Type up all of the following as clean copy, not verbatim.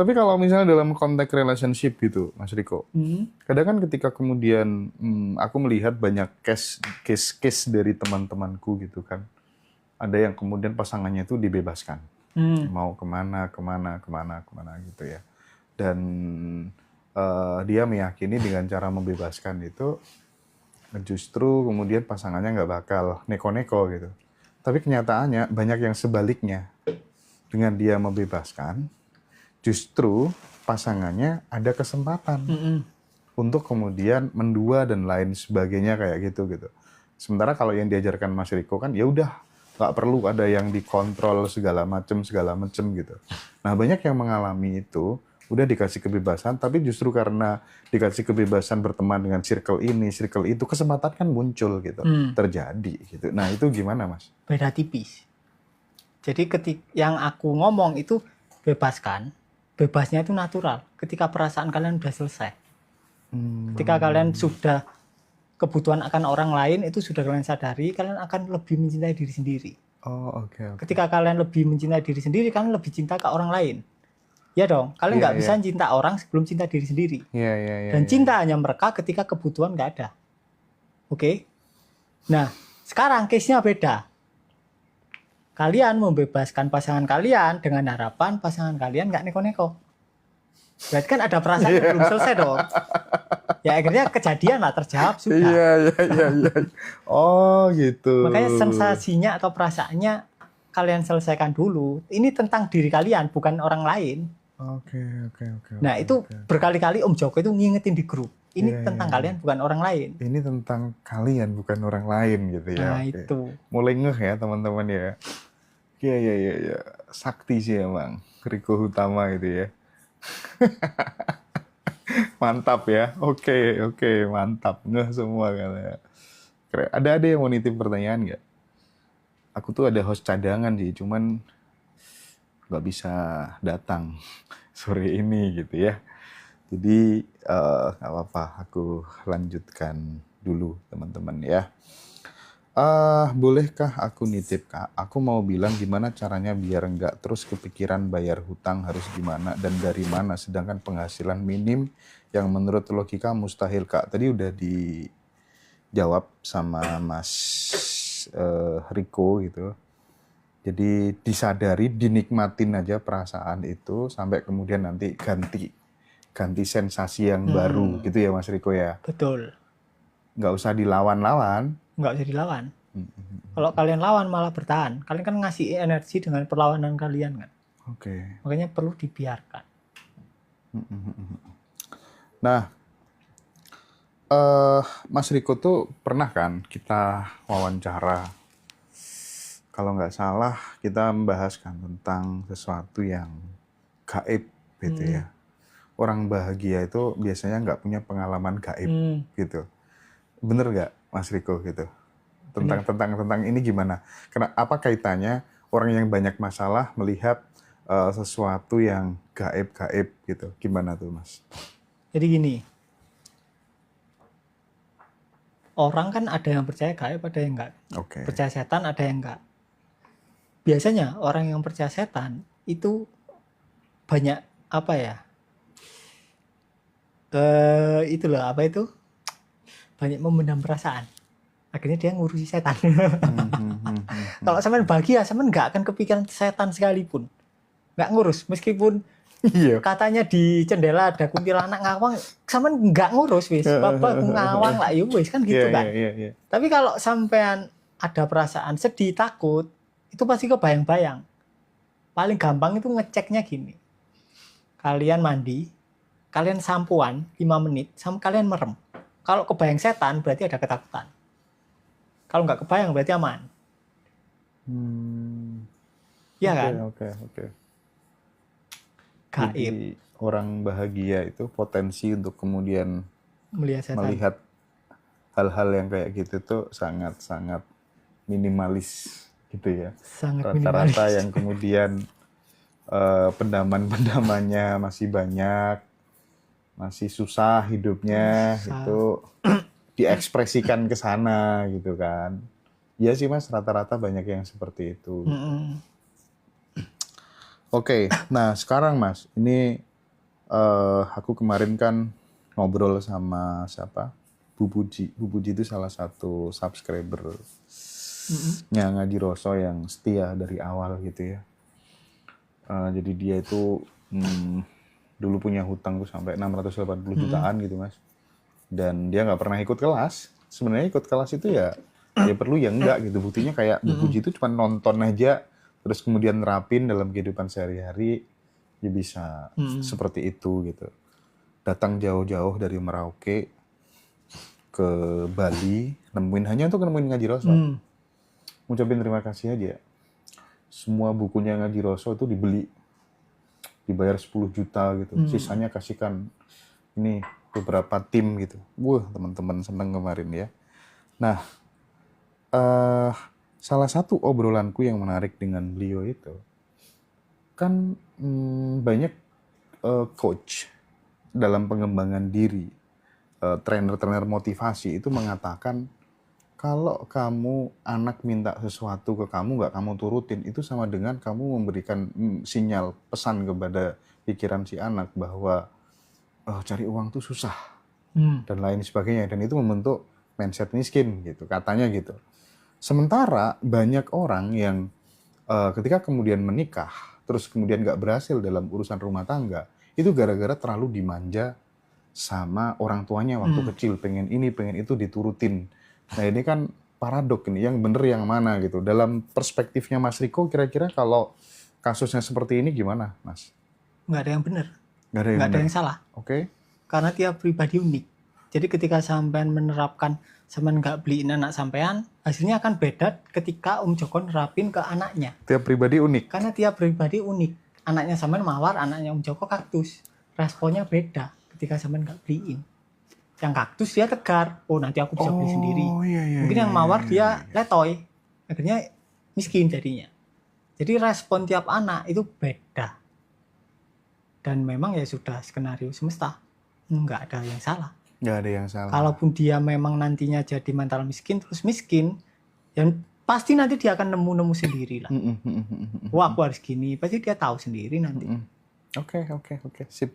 Tapi kalau misalnya dalam konteks relationship gitu, Mas Riko, kadang kan ketika kemudian aku melihat banyak case dari teman-temanku gitu kan, ada yang kemudian pasangannya itu dibebaskan, mau kemana gitu ya, dan dia meyakini dengan cara membebaskan itu justru kemudian pasangannya nggak bakal neko-neko gitu. Tapi kenyataannya banyak yang sebaliknya, dengan dia membebaskan, justru pasangannya ada kesempatan untuk kemudian mendua dan lain sebagainya kayak gitu. Sementara kalau yang diajarkan Mas Riko kan ya udah nggak perlu ada yang dikontrol segala macem gitu. Nah banyak yang mengalami itu udah dikasih kebebasan, tapi justru karena dikasih kebebasan berteman dengan circle ini, circle itu, kesempatan kan muncul gitu, terjadi gitu. Nah itu gimana Mas? Beda tipis. Jadi yang aku ngomong itu bebasnya itu natural. Ketika perasaan kalian sudah selesai. Ketika kalian sudah kebutuhan akan orang lain itu sudah kalian sadari, kalian akan lebih mencintai diri sendiri. Oh, oke. Ketika kalian lebih mencintai diri sendiri, kalian lebih cinta ke orang lain. Ya dong, kalian nggak bisa cinta orang sebelum cinta diri sendiri. Dan cinta hanya mereka ketika kebutuhan nggak ada. Oke? Nah, sekarang case-nya beda. Kalian membebaskan pasangan kalian dengan harapan pasangan kalian nggak neko-neko. Berarti kan ada perasaan yang belum selesai dong. Ya akhirnya kejadian lah, terjawab sudah. Iya. Oh gitu. Makanya sensasinya atau perasaannya kalian selesaikan dulu. Ini tentang diri kalian, bukan orang lain. Oke. Nah itu berkali-kali Om Joko itu ngingetin di grup. Ini tentang kalian, bukan orang lain. Ini tentang kalian, bukan orang lain gitu ya. Nah itu. Mulai ngeh ya teman-teman ya. Iya. Sakti sih emang. Riko Hutama gitu ya. Mantap ya. Oke. Mantap. Ngeh semua katanya. Keren. Ada yang mau nitip pertanyaan nggak? Aku tuh ada host cadangan sih, cuman nggak bisa datang sore ini gitu ya. Jadi nggak apa-apa, aku lanjutkan dulu teman-teman ya. Bolehkah aku nitip Kak? Aku mau bilang gimana caranya biar nggak terus kepikiran bayar hutang harus gimana dan dari mana, sedangkan penghasilan minim yang menurut logika mustahil Kak. Tadi udah dijawab sama Mas Riko gitu. Jadi disadari, dinikmatin aja perasaan itu sampai kemudian nanti ganti sensasi yang baru gitu ya Mas Riko ya. Betul. Nggak usah dilawan-lawan. Nggak usah dilawan. Kalau kalian lawan malah bertahan. Kalian kan ngasih energi dengan perlawanan kalian kan. Oke. Makanya perlu dibiarkan. Nah, Mas Riko tuh pernah kan kita wawancara, kalau nggak salah kita membahaskan tentang sesuatu yang gaib gitu ya. Orang bahagia itu biasanya nggak punya pengalaman gaib gitu. Bener nggak Mas Riko gitu? Tentang ini gimana? Apa kaitannya orang yang banyak masalah melihat sesuatu yang gaib gitu? Gimana tuh Mas? Jadi gini, orang kan ada yang percaya gaib, ada yang enggak. Percaya setan, ada yang enggak. Biasanya orang yang percaya setan itu banyak apa ya? Itulah apa itu? Banyak memendam perasaan. Akhirnya dia ngurusi setan. Kalau sampean bahagia, sampean enggak akan kepikiran setan sekalipun. Enggak ngurus, meskipun katanya di jendela ada kuntilanak ngawang, sampean enggak ngurus wis. Bapak ngawang lah ya wis kan gitu kan. Tapi kalau sampean ada perasaan sedih, takut, itu pasti kebayang-bayang. Paling gampang itu ngeceknya gini. Kalian mandi, kalian sampoan 5 menit, sama kalian merem. Kalau kebayang setan berarti ada ketakutan. Kalau nggak kebayang berarti aman. Iya kan? Oke. Gaib. Jadi orang bahagia itu potensi untuk kemudian melihat hal-hal yang kayak gitu tuh sangat-sangat minimalis gitu ya. Sangat rata-rata yang kemudian pendamannya masih banyak, masih susah hidupnya, itu diekspresikan ke sana gitu kan. Iya sih Mas, rata-rata banyak yang seperti itu. Oke, nah sekarang Mas, ini Aku kemarin kan ngobrol sama siapa? Bu Puji. Bu Puji itu salah satu subscriber-nya Ngaji Roso yang setia dari awal gitu ya. Jadi dia itu dulu punya hutang tuh sampai 680 jutaan gitu Mas. Dan dia nggak pernah ikut kelas. Sebenarnya ikut kelas itu ya perlu ya enggak gitu. Buktinya kayak Bu Puji itu cuma nonton aja, terus kemudian nerapin dalam kehidupan sehari-hari, ya bisa seperti itu gitu. Datang jauh-jauh dari Merauke ke Bali, hanya untuk nemuin Ngaji Roso. Ngucapin terima kasih aja. Semua bukunya Ngaji Roso itu dibeli, dibayar 10 juta gitu. Sisanya kasihkan ini beberapa tim gitu. Wah, teman-teman seneng kemarin ya. Nah, salah satu obrolanku yang menarik dengan beliau itu, kan banyak coach dalam pengembangan diri, trainer-trainer motivasi itu mengatakan kalau kamu anak minta sesuatu ke kamu nggak kamu turutin, itu sama dengan kamu memberikan sinyal pesan kepada pikiran si anak bahwa cari uang tuh susah dan lain sebagainya, dan itu membentuk mindset miskin gitu katanya gitu. Sementara banyak orang yang ketika kemudian menikah terus kemudian nggak berhasil dalam urusan rumah tangga, itu gara-gara terlalu dimanja sama orang tuanya waktu kecil, pengen ini pengen itu diturutin. Nah ini kan paradok ini, yang bener yang mana gitu. Dalam perspektifnya Mas Riko, kira-kira kalau kasusnya seperti ini gimana Mas? Nggak ada yang benar. Nggak ada yang salah. Oke. Karena tiap pribadi unik. Jadi ketika sampean menerapkan, sampean nggak beliin anak sampean, hasilnya akan beda ketika Om Joko nerapin ke anaknya. Tiap pribadi unik. Karena tiap pribadi unik. Anaknya sampean mawar, anaknya Om Joko kaktus. Responnya beda ketika sampean nggak beliin. Yang kaktus dia tegar, oh nanti aku bisa beli sendiri. Iya, Mungkin yang mawar dia letoy, akhirnya miskin jadinya. Jadi respon tiap anak itu beda. Dan memang ya sudah skenario semesta, nggak ada yang salah. Nggak ada yang salah. Kalaupun dia memang nantinya jadi mental miskin, terus miskin, ya pasti nanti dia akan nemu sendiri lah. Wah aku harus gini, pasti dia tahu sendiri nanti. Oke. Sip.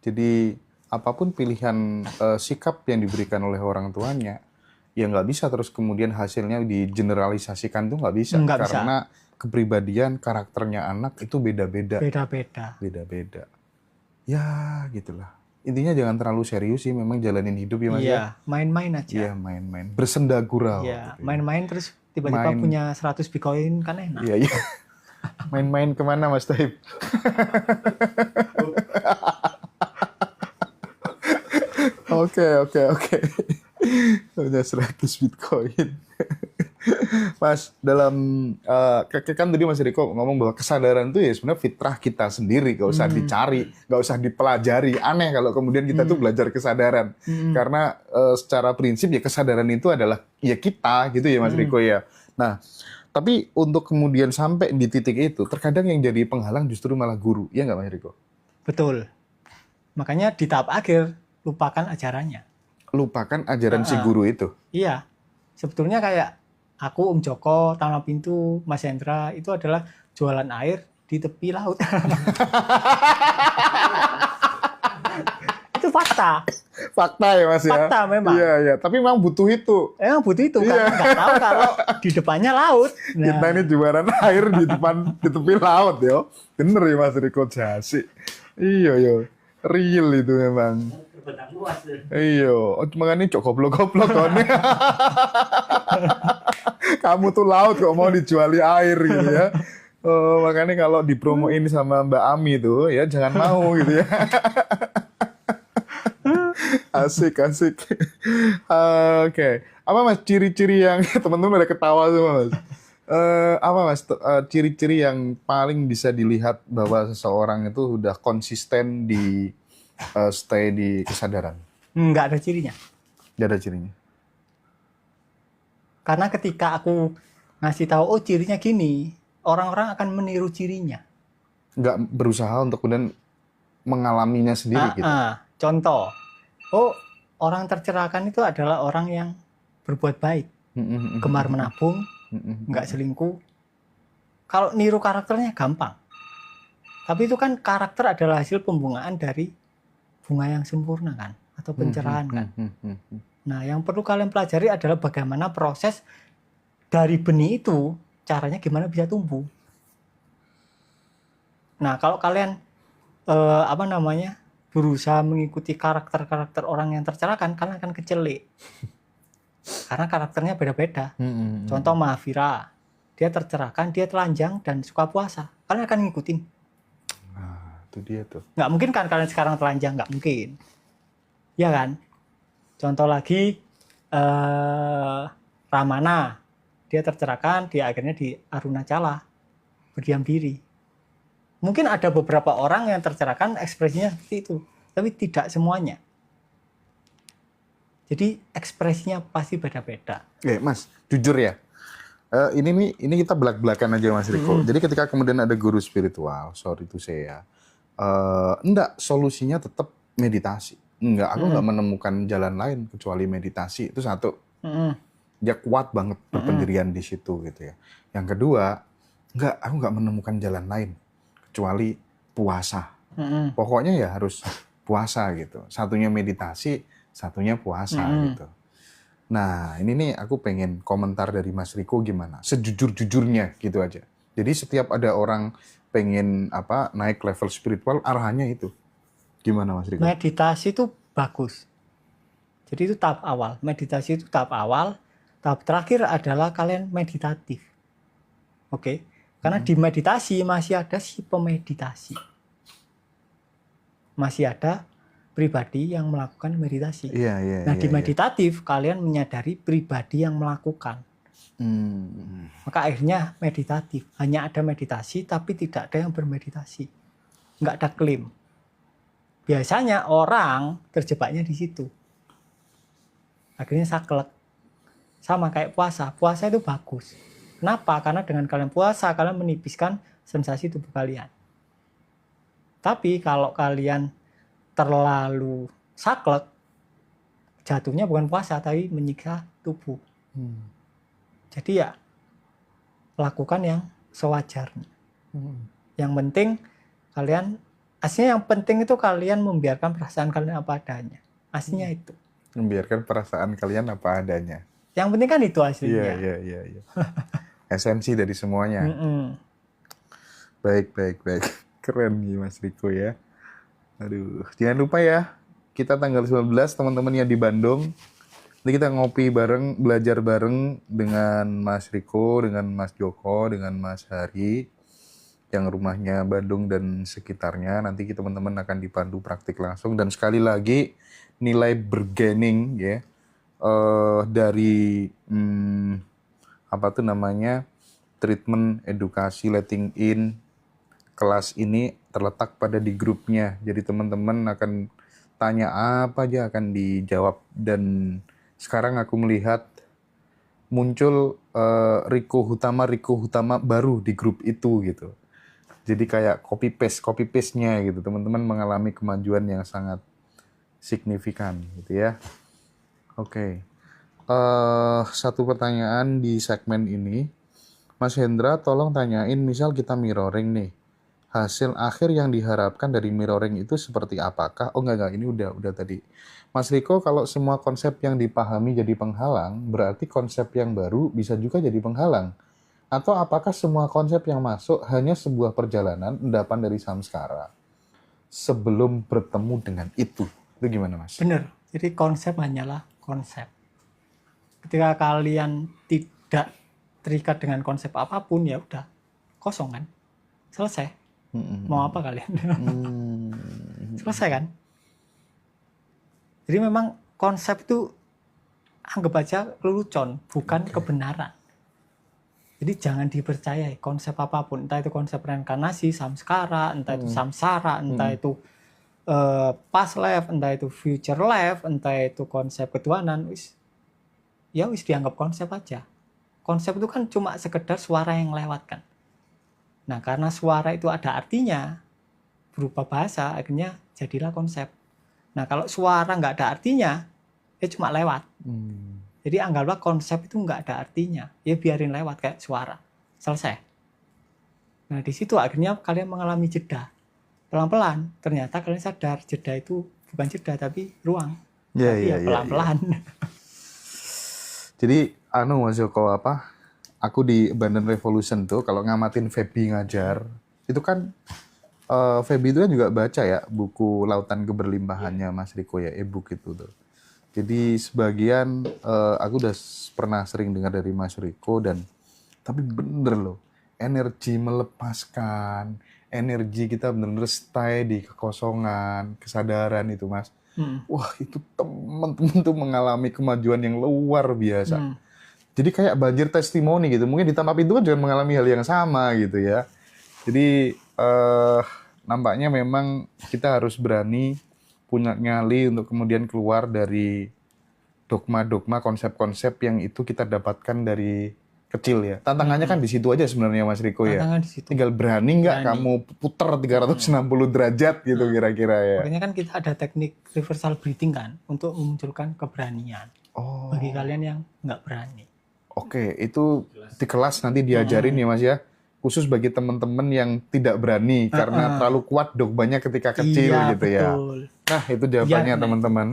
Jadi apapun pilihan sikap yang diberikan oleh orang tuanya, ya nggak bisa terus kemudian hasilnya digeneralisasikan tuh nggak bisa. Karena kepribadian, karakternya anak itu beda-beda. Beda-beda. Ya gitulah. Intinya jangan terlalu serius sih, memang jalanin hidup ya Mas. Iya, main-main aja. Iya, main-main. Bersenda gurau. Iya, gitu, main-main terus tiba-tiba punya 100 Bitcoin kan enak. Iya. Main-main kemana Mas Taib? Oke. Punya 100 Bitcoin. Mas, dalam kan tadi Mas Riko ngomong bahwa kesadaran itu ya sebenarnya fitrah kita sendiri, gak usah dicari, gak usah dipelajari. Aneh kalau kemudian kita tuh belajar kesadaran. Karena secara prinsip ya kesadaran itu adalah ya kita gitu ya Mas Riko ya. Nah, tapi untuk kemudian sampai di titik itu, terkadang yang jadi penghalang justru malah guru. Iya nggak Mas Riko? Betul. Makanya di tahap akhir, lupakan ajarannya. Lupakan ajaran si guru itu? Iya. Sebetulnya kayak aku, Om Joko, Tanah Pintu, Mas Hendra, itu adalah jualan air di tepi laut. Itu fakta. Fakta ya Mas ya? Fakta memang. Iya. Tapi memang butuh itu. Emang butuh itu, karena nggak tahu kalau di depannya laut. Nah. Kita ini jualan air di tepi laut ya. Bener ya Mas Riko Jasi. Iya. Real itu memang. Iya, makanya cok goblok-goblok kan. Kamu tuh laut kok mau dijuali air gitu ya. Makanya kalau dipromoin sama Mbak Ami tuh ya jangan mau gitu ya. Asik. Oke. Apa Mas ciri-ciri yang teman-teman ada ketawa semua Mas? Apa Mas ciri-ciri yang paling bisa dilihat bahwa seseorang itu udah konsisten di stay di kesadaran? Nggak ada cirinya. Nggak ada cirinya. Karena ketika aku ngasih tahu, oh cirinya gini, orang-orang akan meniru cirinya. Nggak berusaha untuk kemudian mengalaminya sendiri gitu. Contoh, oh orang tercerahkan itu adalah orang yang berbuat baik, gemar menabung, nggak selingkuh. Kalau niru karakternya gampang. Tapi itu kan karakter adalah hasil pembungaan dari bunga yang sempurna kan, atau pencerahan kan. Nah, yang perlu kalian pelajari adalah bagaimana proses dari benih itu, caranya gimana bisa tumbuh. Nah, kalau kalian berusaha mengikuti karakter-karakter orang yang tercerahkan, kalian akan kecelik. Karena karakternya beda-beda. Contoh Mahafira, dia tercerahkan, dia telanjang dan suka puasa. Kalian akan ngikutin. Itu dia tuh. Nggak mungkin kan kalian sekarang telanjang, nggak mungkin. Ya kan? Contoh lagi Ramana, dia tercerahkan, dia akhirnya di Arunacala, berdiam diri. Mungkin ada beberapa orang yang tercerahkan ekspresinya seperti itu, tapi tidak semuanya. Jadi ekspresinya pasti beda-beda. Mas, jujur ya. Ini kita belak-belakan aja Mas Riko. Jadi ketika kemudian ada guru spiritual, sorry to say ya, enggak, solusinya tetap meditasi. Enggak, aku enggak menemukan jalan lain kecuali meditasi. Itu satu. Dia kuat banget berpendirian di situ gitu ya. Yang kedua, aku enggak menemukan jalan lain kecuali puasa. Pokoknya ya harus puasa gitu. Satunya meditasi, satunya puasa gitu. Nah, ini nih aku pengen komentar dari Mas Riko gimana? Sejujur-jujurnya gitu aja. Jadi setiap ada orang pengen naik level spiritual, arahannya itu. Gimana Mas Riko? Meditasi itu bagus. Jadi itu tahap awal. Meditasi itu tahap awal. Tahap terakhir adalah kalian meditatif. Oke? Karena di meditasi masih ada si pemeditasi. Masih ada pribadi yang melakukan meditasi. Nah, di meditatif kalian menyadari pribadi yang melakukan. Maka akhirnya meditatif. Hanya ada meditasi tapi tidak ada yang bermeditasi. Nggak ada klaim. Biasanya orang terjebaknya di situ. Akhirnya saklek. Sama kayak puasa. Puasa itu bagus. Kenapa? Karena dengan kalian puasa, kalian menipiskan sensasi tubuh kalian. Tapi kalau kalian terlalu saklek, jatuhnya bukan puasa, tapi menyiksa tubuh. Jadi ya, lakukan yang sewajarnya. Yang penting kalian, aslinya yang penting itu kalian membiarkan perasaan kalian apa adanya. Aslinya itu. Membiarkan perasaan kalian apa adanya. Yang penting kan itu aslinya. Iya. Esensi dari semuanya. Baik. Keren nih Mas Riko ya. Aduh, jangan lupa ya, kita tanggal 19 teman-teman yang di Bandung. Nanti kita ngopi bareng, belajar bareng dengan Mas Riko, dengan Mas Joko, dengan Mas Hari, yang rumahnya Bandung dan sekitarnya. Nanti teman-teman akan dipandu praktik langsung. Dan sekali lagi, nilai bergening ya, dari treatment edukasi letting in kelas ini terletak pada di grupnya. Jadi teman-teman akan tanya apa aja akan dijawab. Dan sekarang aku melihat muncul Riko Hutama baru di grup itu gitu. Jadi kayak copy paste-nya gitu. Teman-teman mengalami kemajuan yang sangat signifikan gitu ya. Oke. Satu pertanyaan di segmen ini. Mas Hendra, tolong tanyain, misal kita mirroring nih. Hasil akhir yang diharapkan dari mirroring itu seperti apakah? Oh enggak, ini udah tadi. Mas Riko, kalau semua konsep yang dipahami jadi penghalang, berarti konsep yang baru bisa juga jadi penghalang. Atau apakah semua konsep yang masuk hanya sebuah perjalanan endapan dari samskara sebelum bertemu dengan itu? Itu gimana Mas? Benar. Jadi konsep hanyalah konsep. Ketika kalian tidak terikat dengan konsep apapun, ya udah kosong kan, selesai. Mau apa kalian? Selesai kan. Jadi memang konsep itu anggap aja lelucon, bukan kebenaran. Jadi jangan dipercayai konsep apapun, entah itu konsep reinkarnasi, samskara, entah itu samsara, entah itu past life, entah itu future life, entah itu konsep ketuhanan, wis dianggap konsep aja. Konsep itu kan cuma sekedar suara yang lewat kan. Nah, karena suara itu ada artinya, berupa bahasa, akhirnya jadilah konsep. Nah, kalau suara nggak ada artinya, ya cuma lewat. Jadi anggaplah konsep itu nggak ada artinya, ya biarin lewat kayak suara. Selesai. Nah, di situ akhirnya kalian mengalami jeda. pelan-pelan. Ternyata kalian sadar jeda itu bukan jeda tapi ruang. Iya, Tapi iya, ya iya. pelan-pelan. Jadi Mas Joko aku di Abundant Revolution tuh kalau ngamatin Feby ngajar, itu kan Feby itu kan juga baca ya buku Lautan Keberlimpahannya Mas Riko ya, e-book itu tuh. Jadi sebagian aku udah pernah sering dengar dari Mas Riko tapi bener loh, energi melepaskan, energi kita bener-bener stay di kekosongan, kesadaran itu Mas. Wah, itu teman-teman tuh mengalami kemajuan yang luar biasa. Jadi kayak banjir testimoni gitu. Mungkin di Taman Pintu kan juga mengalami hal yang sama gitu ya. Jadi nampaknya memang kita harus berani punya nyali untuk kemudian keluar dari dogma-dogma, konsep-konsep yang itu kita dapatkan dari kecil ya. Tantangannya kan di situ aja sebenarnya Mas Riko ya. Tantangan di situ. Tinggal berani nggak kamu puter 360 derajat gitu kira-kira ya. Makanya kan kita ada teknik reversal breathing kan untuk memunculkan keberanian. Oh. Bagi kalian yang nggak berani. Oke, itu di kelas nanti diajarin ya Mas ya. Khusus bagi teman-teman yang tidak berani karena terlalu kuat dogmanya ketika kecil Iya, gitu ya. betul. Nah, itu jawabannya Iya, teman-teman.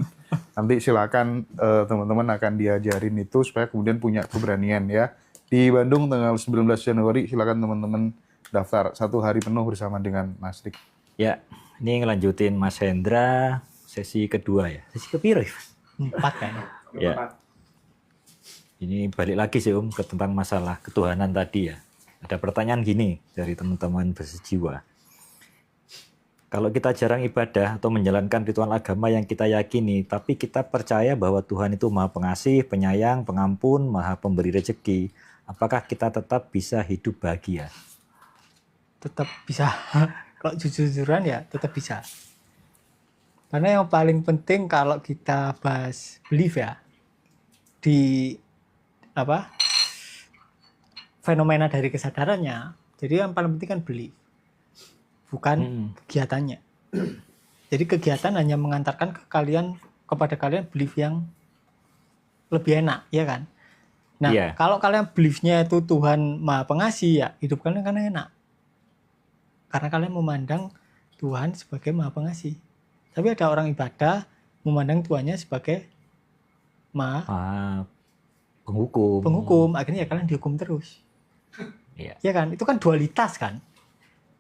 Nanti silakan teman-teman akan diajarin itu supaya kemudian punya keberanian ya. Di Bandung tanggal 19 Januari silakan teman-teman daftar 1 hari penuh bersama dengan Mas Rik. Ya, ini ngelanjutin Mas Hendra sesi kedua ya. Sesi kepiro ya? 4 kayaknya. Ya. Ini balik lagi sih ke tentang masalah ketuhanan tadi ya. Ada pertanyaan gini dari teman-teman bersejiwa. Kalau kita jarang ibadah atau menjalankan ritual agama yang kita yakini, tapi kita percaya bahwa Tuhan itu Maha Pengasih, Penyayang, Pengampun, Maha Pemberi rezeki, apakah kita tetap bisa hidup bahagia? Tetap bisa. Kalau jujur-jujuran ya tetap bisa. Karena yang paling penting kalau kita bahas belief ya, di fenomena dari kesadarannya, jadi yang paling penting kan belief, bukan kegiatannya. Jadi kegiatan hanya mengantarkan kepada kalian belief yang lebih enak, ya kan? Nah, kalau kalian beliefnya itu Tuhan Maha Pengasih, ya hidup kalian kan enak. Karena kalian memandang Tuhan sebagai Maha Pengasih. Tapi ada orang ibadah memandang Tuhannya sebagai Maha Penghukum. Akhirnya ya kalian dihukum terus. Ya kan? Itu kan dualitas kan?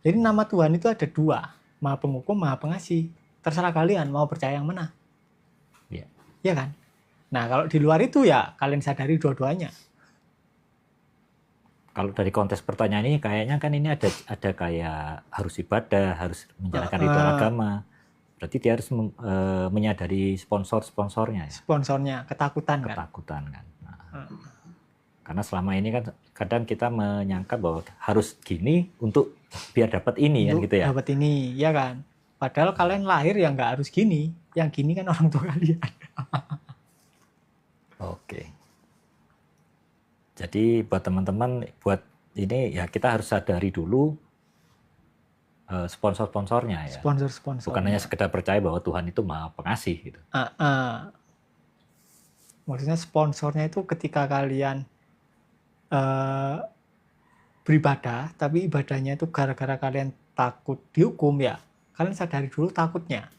Jadi nama Tuhan itu ada 2. Maha Penghukum, Maha Pengasih. Terserah kalian mau percaya yang mana. Ya kan? Nah, kalau di luar itu ya kalian sadari dua-duanya. Kalau dari konteks pertanyaan ini kayaknya kan ini ada kayak harus ibadah, harus menjalankan ritual agama. Berarti dia harus menyadari sponsornya ya. Sponsornya ketakutan kan. Kan. Nah, karena selama ini kan kadang kita menyangka bahwa harus gini untuk biar dapat ini kan gitu ya. Dapat ini, ya kan. Padahal kalian lahir ya nggak harus gini. Yang gini kan orang tua kalian. Oke. Jadi buat teman-teman, buat ini ya kita harus sadari dulu sponsor-sponsornya ya. Sponsor-sponsor. Bukan hanya sekedar percaya bahwa Tuhan itu Maha Pengasih gitu. Maksudnya sponsornya itu ketika kalian beribadah, tapi ibadahnya itu gara-gara kalian takut dihukum ya, kalian sadari dulu takutnya.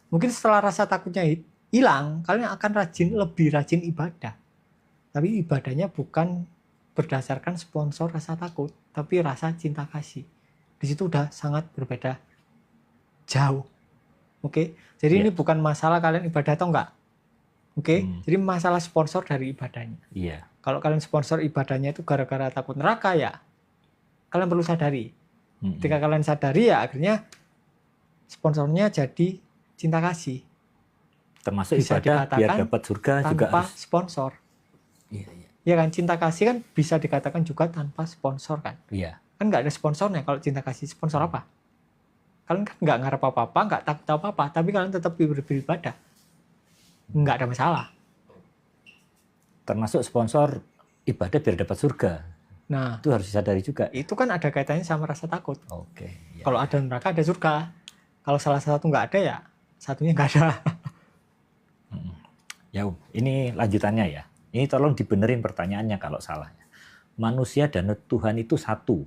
Mungkin setelah rasa takutnya hilang, kalian akan lebih rajin ibadah. Tapi ibadahnya bukan berdasarkan sponsor rasa takut, tapi rasa cinta kasih. Di situ udah sangat berbeda jauh. Oke, jadi ini bukan masalah kalian ibadah atau enggak. Oke, jadi masalah sponsor dari ibadahnya. Iya. Kalau kalian sponsor ibadahnya itu gara-gara takut neraka ya, kalian perlu sadari. Ketika kalian sadari ya akhirnya sponsornya jadi cinta kasih. Termasuk bisa ibadah biar dapat surga juga tanpa harus sponsor. Iya. Ya kan, cinta kasih kan bisa dikatakan juga tanpa sponsor kan. Iya. Kan nggak ada sponsornya kalau cinta kasih. Sponsor apa? Kalian kan nggak ngarep apa-apa, nggak takut apa-apa, tapi kalian tetap beribadah. Nggak ada masalah. Termasuk sponsor ibadah biar dapat surga. Nah, itu harus disadari juga. Itu kan ada kaitannya sama rasa takut. Oke. Ya. Kalau ada neraka ada surga. Kalau salah satu nggak ada ya satunya nggak ada. Ya, ini lanjutannya ya. Ini tolong dibenerin pertanyaannya kalau salah. Manusia dan Tuhan itu satu.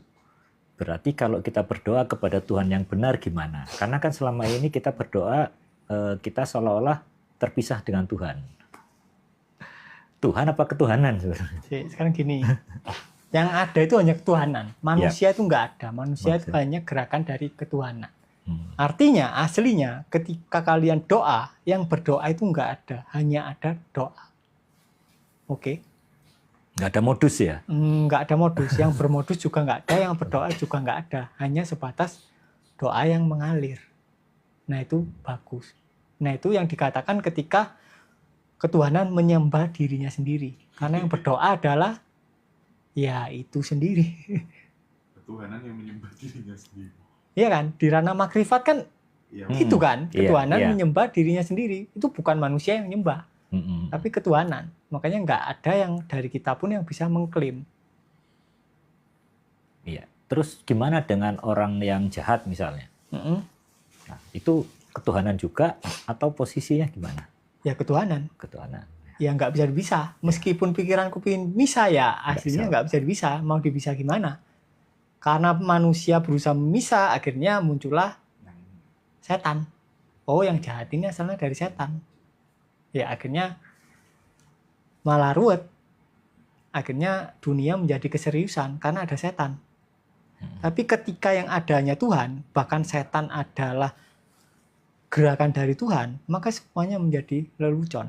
Berarti kalau kita berdoa kepada Tuhan yang benar gimana? Karena kan selama ini kita berdoa, kita seolah-olah terpisah dengan Tuhan. Tuhan apa ketuhanan sebenarnya? Sekarang gini, yang ada itu hanya ketuhanan. Manusia itu nggak ada. Manusia itu hanya gerakan dari ketuhanan. Artinya, aslinya ketika kalian doa, yang berdoa itu nggak ada. Hanya ada doa. Oke? Nggak ada modus ya? Nggak ada modus. Yang bermodus juga nggak ada. Yang berdoa juga nggak ada. Hanya sebatas doa yang mengalir. Nah, itu bagus. Nah, itu yang dikatakan ketika ketuhanan menyembah dirinya sendiri. Karena yang berdoa adalah ya itu sendiri. Ketuhanan yang menyembah dirinya sendiri. Iya kan? Di ranah makrifat kan itu kan. Ketuhanan menyembah dirinya sendiri. Itu bukan manusia yang menyembah. Tapi ketuhanan. Makanya nggak ada yang dari kita pun yang bisa mengklaim. Iya. Terus gimana dengan orang yang jahat misalnya? Nah, itu ketuhanan juga atau posisinya gimana? Ya ketuhanan. Ketuhanan. Ya nggak bisa dipisah. Meskipun pikiranku pingin misah ya aslinya nggak bisa dipisah. Mau dipisah gimana? Karena manusia berusaha memisah, akhirnya muncullah setan. Oh, yang jahat ini asalnya dari setan. Ya akhirnya malah ruwet. Akhirnya dunia menjadi keseriusan karena ada setan. Tapi ketika yang adanya Tuhan, bahkan setan adalah gerakan dari Tuhan, maka semuanya menjadi lelucon.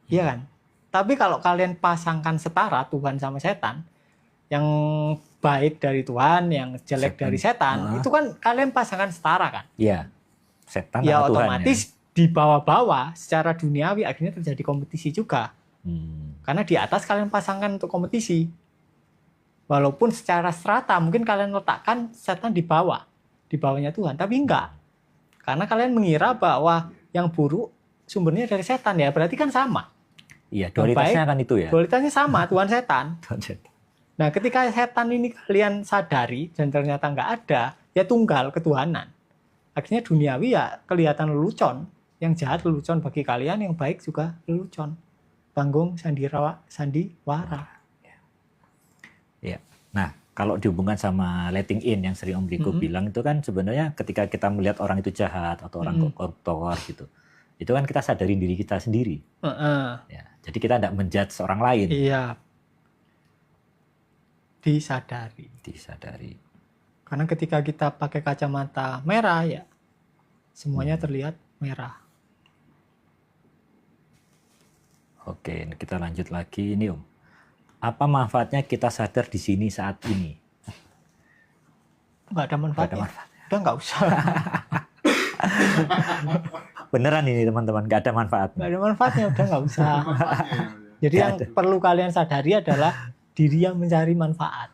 Iya kan? Tapi kalau kalian pasangkan setara Tuhan sama setan, yang baik dari Tuhan, yang jelek dari setan, itu kan kalian pasangkan setara kan? Iya. Setan ya sama Tuhan, otomatis ya. Di bawah-bawah secara duniawi akhirnya terjadi kompetisi juga. Karena di atas kalian pasangkan untuk kompetisi. Walaupun secara strata mungkin kalian letakkan setan di bawah. Di bawahnya Tuhan. Tapi enggak. Karena kalian mengira bahwa yang buruk sumbernya dari setan ya. Berarti kan sama. Iya, dualitasnya kan itu ya. Dualitasnya sama, Tuhan setan. Tuhan setan. Nah, ketika setan ini kalian sadari dan ternyata enggak ada, ya tunggal ketuhanan. Akhirnya duniawi ya kelihatan lelucon. Yang jahat lelucon bagi kalian, yang baik juga lelucon. Panggung sandiwara. Ya. Nah, kalau dihubungkan sama letting in yang sering Om Riko bilang itu kan sebenarnya ketika kita melihat orang itu jahat atau orang koruptor gitu, itu kan kita sadarin diri kita sendiri. Ya, jadi kita tidak menjudge orang lain. Iya. Disadari. Karena ketika kita pakai kacamata merah ya, semuanya terlihat merah. Oke, kita lanjut lagi ini Om. Apa manfaatnya kita sadar di sini saat ini? Nggak ada manfaatnya. Udah nggak usah. Beneran ini teman-teman, nggak ada manfaatnya. Nggak ada manfaatnya, udah nggak usah. Jadi yang perlu kalian sadari adalah diri yang mencari manfaat.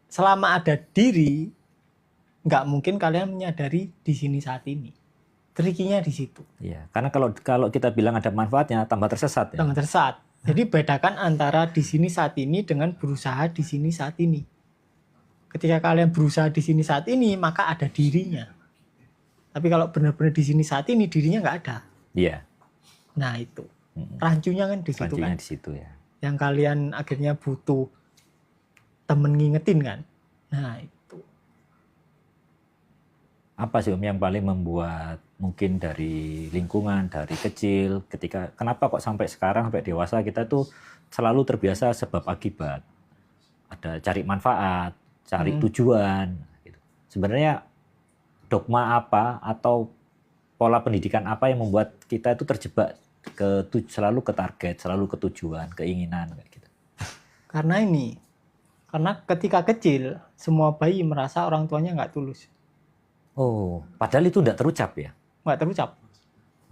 Selama ada diri, nggak mungkin kalian menyadari di sini saat ini. Trikinya di situ. Iya, karena kalau kita bilang ada manfaatnya, tambah tersesat ya. Tambah tersesat. Jadi bedakan antara di sini saat ini dengan berusaha di sini saat ini. Ketika kalian berusaha di sini saat ini, maka ada dirinya. Tapi kalau benar-benar di sini saat ini, dirinya nggak ada. Iya. Nah itu. Rancunya kan di situ kan. Rancunya di situ ya. Yang kalian akhirnya butuh temen ngingetin kan. Nah itu. Apa sih Om yang paling membuat mungkin dari lingkungan, dari kecil, ketika kenapa kok sampai sekarang, sampai dewasa kita tuh selalu terbiasa sebab akibat. Ada cari manfaat, cari tujuan. Gitu. Sebenarnya dogma apa atau pola pendidikan apa yang membuat kita itu terjebak selalu ke target, selalu ke tujuan, keinginan kayak gitu. Karena ketika kecil semua bayi merasa orang tuanya nggak tulus. Oh, padahal itu nggak terucap ya? Nggak terucap.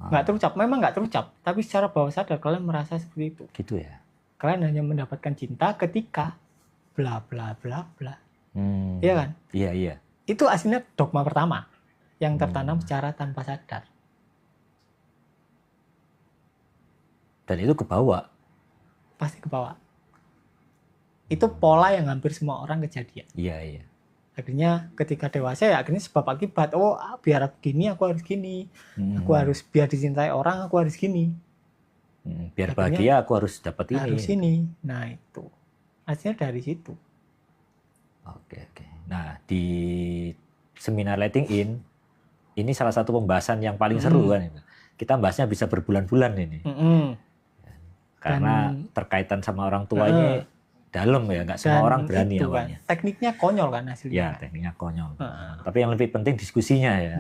Nggak terucap, memang nggak terucap. Tapi secara bawah sadar kalian merasa seperti itu. Gitu ya? Kalian hanya mendapatkan cinta ketika bla bla bla bla. Iya kan? Iya. Itu aslinya dogma pertama yang tertanam secara tanpa sadar. Dan itu kebawa. Pasti ke bawah. Itu pola yang hampir semua orang kejadian. Iya. Akhirnya ketika dewasa ya akhirnya sebab akibat. Oh biar aku gini aku harus gini. Aku harus biar dicintai orang aku harus gini. Biar akhirnya bahagia aku harus dapat ini. Harus ini. Nah itu. Aslinya dari situ. Oke. Nah, di seminar Letting In, ini salah satu pembahasan yang paling seru kan. Kita bahasnya bisa berbulan-bulan ini. Karena terkaitan sama orang tua ini dalam ya, nggak semua orang berani itu awalnya. Kan, tekniknya konyol kan hasilnya. Ya, tekniknya konyol. Tapi yang lebih penting diskusinya ya.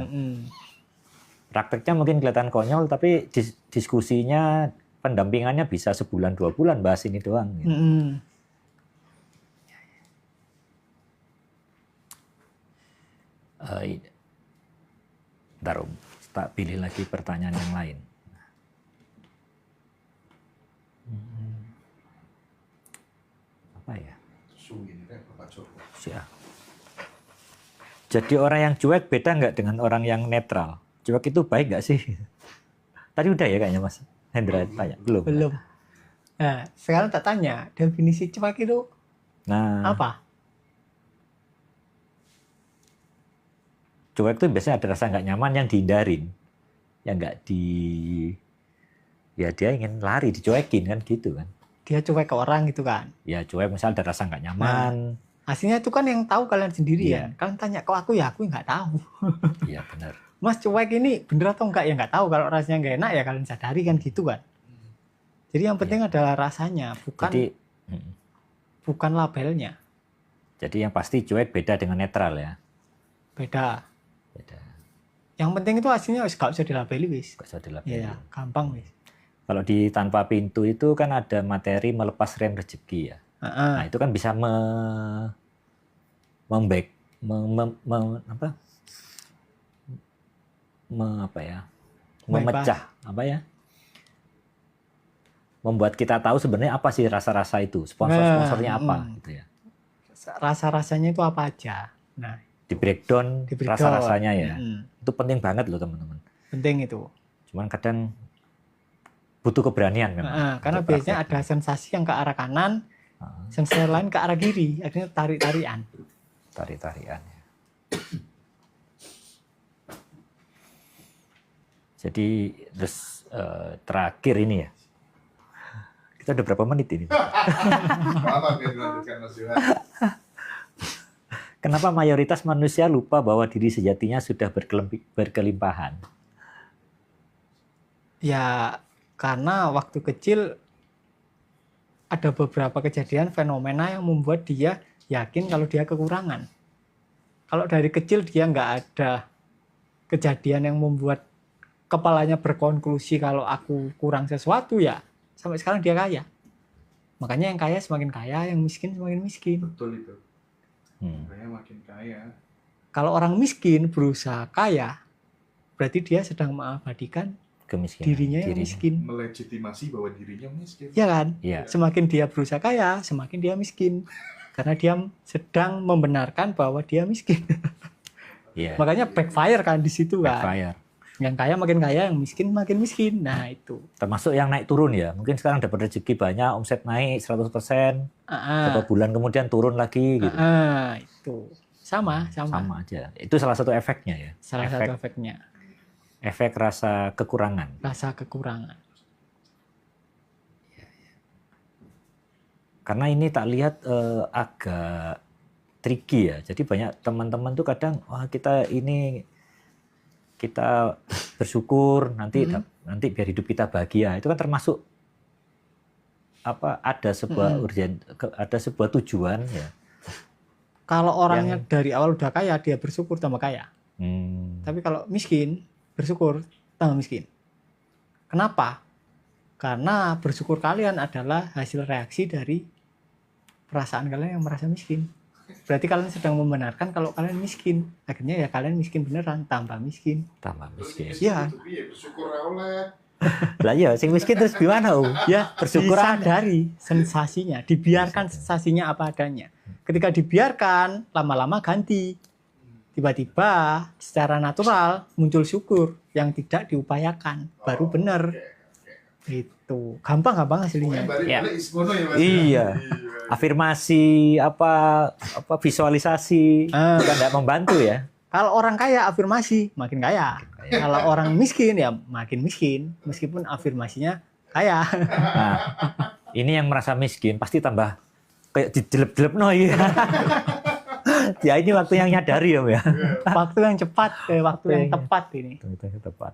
Prakteknya mungkin kelihatan konyol, tapi diskusinya, pendampingannya bisa sebulan 2 bulan bahas ini doang. Gitu. Bentar, Om. Tak pilih lagi pertanyaan yang lain. Apa ya? Jadi orang yang cuek beda nggak dengan orang yang netral? Cuek itu baik nggak sih? Tadi udah ya kayaknya Mas Hendra tanya. Belum. Nah, sekarang tak tanya, definisi cuek itu apa? Cuek itu biasanya ada rasa nggak nyaman yang dihindarin. Yang nggak ya dia ingin lari, dicuekin kan gitu kan. Dia cuek ke orang gitu kan. Ya cuek misalnya ada rasa nggak nyaman. Hasilnya itu kan yang tahu kalian sendiri ya. Kalian tanya ke aku ya aku nggak tahu. Iya benar. Mas cuek ini bener atau enggak ya nggak tahu. Kalau rasanya nggak enak ya kalian sadari kan gitu kan. Jadi yang penting adalah rasanya, bukan labelnya. Jadi yang pasti cuek beda dengan netral ya. Beda. Yang penting itu hasilnya nggak usah dilabeli wis. Nggak usah dilabeli. Iya, gampang wis. Kalau di tanpa pintu itu kan ada materi melepas rem rezeki ya. Nah itu kan bisa memecah membuat kita tahu sebenarnya apa sih rasa-rasa itu, sponsornya apa gitu ya. Rasa-rasanya itu apa aja. Nah, di breakdown. Rasa-rasanya ya. Itu penting banget loh teman-teman. Penting itu. Cuman kadang butuh keberanian memang. Karena biasanya ada sensasi yang ke arah kanan, sensasi lain ke arah kiri, akhirnya tarik-tarian. Tarik-tarian. Jadi terus terakhir ini ya. Kita udah berapa menit ini? Kenapa mayoritas manusia lupa bahwa diri sejatinya sudah berkelimpahan? Ya, karena waktu kecil ada beberapa kejadian fenomena yang membuat dia yakin kalau dia kekurangan. Kalau dari kecil dia nggak ada kejadian yang membuat kepalanya berkonklusi kalau aku kurang sesuatu, ya sampai sekarang dia kaya. Makanya yang kaya semakin kaya, yang miskin semakin miskin. Betul itu. Kaya makin kaya. Kalau orang miskin berusaha kaya, berarti dia sedang mengabadikan dirinya yang miskin. Melegitimasi bahwa dirinya miskin. Ya kan? Ya. Semakin dia berusaha kaya, semakin dia miskin. Karena dia sedang membenarkan bahwa dia miskin. Ya. Makanya backfire kan di situ kan. Backfire. Yang kaya makin kaya, yang miskin makin miskin. Nah itu. Termasuk yang naik turun ya. Mungkin sekarang dapat rezeki banyak, omset naik 100%. Beberapa bulan kemudian turun lagi gitu. Itu. Sama aja. Itu salah satu efeknya ya. Salah satu efeknya. Efek rasa kekurangan. Rasa kekurangan. Karena ini tak lihat agak tricky ya. Jadi banyak teman-teman tuh kadang kita bersyukur nanti biar hidup kita bahagia. Itu kan termasuk ada sebuah tujuan ya. Kalau orangnya dari awal udah kaya, dia bersyukur tambah kaya. Tapi kalau miskin, bersyukur tambah miskin. Kenapa? Karena bersyukur kalian adalah hasil reaksi dari perasaan kalian yang merasa miskin. Berarti kalian sedang membenarkan kalau kalian miskin. Akhirnya ya kalian miskin beneran, tambah miskin. Tambah miskin. Iya. Bersyukur oleh. Lah iya, sing miskin terus gimana, Ya, bersyukur disadari sensasinya, dibiarkan sensasinya apa adanya. Ketika dibiarkan, lama-lama ganti. Tiba-tiba secara natural muncul syukur yang tidak diupayakan, baru benar. Itu gampang hasilnya. Ya. Iya. Afirmasi visualisasi bukan tidak membantu ya. Kalau orang kaya afirmasi makin kaya. Kalau orang miskin ya makin miskin meskipun afirmasinya kaya. Nah, ini yang merasa miskin pasti tambah kayak dijelep-jelep no ya. Ya ini waktu yang nyadari ya, Om ya. Waktu yang cepat, waktu yang tepat ini. Itu yang tepat.